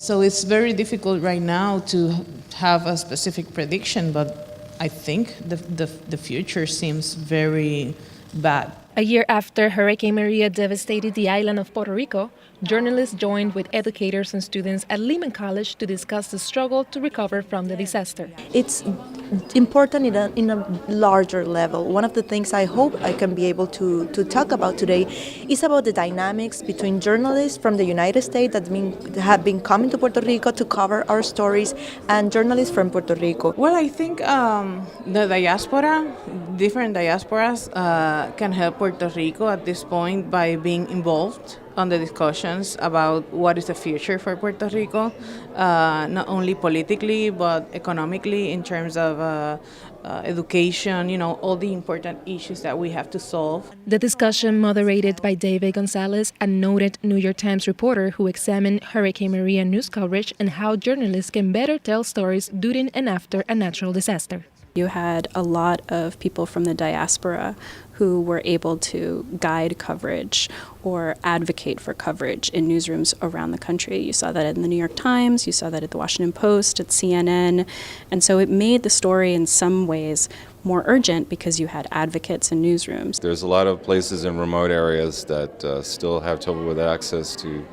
So it's very difficult right now to have a specific prediction, but I think the future seems very bad. A year after Hurricane Maria devastated the island of Puerto Rico, journalists joined with educators and students at Lehman College to discuss the struggle to recover from the disaster. It's important in a larger level. One of the things I hope I can be able to talk about today is about the dynamics between journalists from the United States that have been coming to Puerto Rico to cover our stories and journalists from Puerto Rico. Well, I think the diaspora, different diasporas can help Puerto Rico at this point by being involved on the discussions about what is the future for Puerto Rico, not only politically but economically in terms of education, all the important issues that we have to solve. The discussion, moderated by David Gonzalez, a noted New York Times reporter who examined Hurricane Maria news coverage and how journalists can better tell stories during and after a natural disaster. You had a lot of people from the diaspora who were able to guide coverage or advocate for coverage in newsrooms around the country. You saw that in the New York Times, you saw that at the Washington Post, at CNN, and so it made the story in some ways more urgent because you had advocates in newsrooms. There's a lot of places in remote areas that still have trouble with access to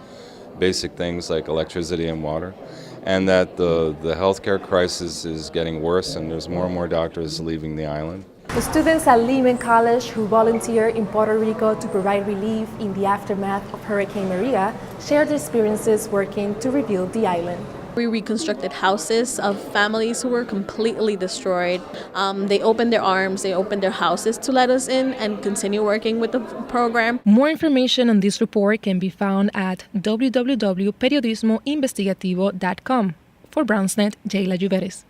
basic things like electricity and water, and that the healthcare crisis is getting worse and there's more and more doctors leaving the island. The students at Lehman College who volunteer in Puerto Rico to provide relief in the aftermath of Hurricane Maria shared their experiences working to rebuild the island. We reconstructed houses of families who were completely destroyed. They opened their arms, they opened their houses to let us in and continue working with the program. More information on this report can be found at www.periodismoinvestigativo.com. For BrownsNet, Jayla Juveres.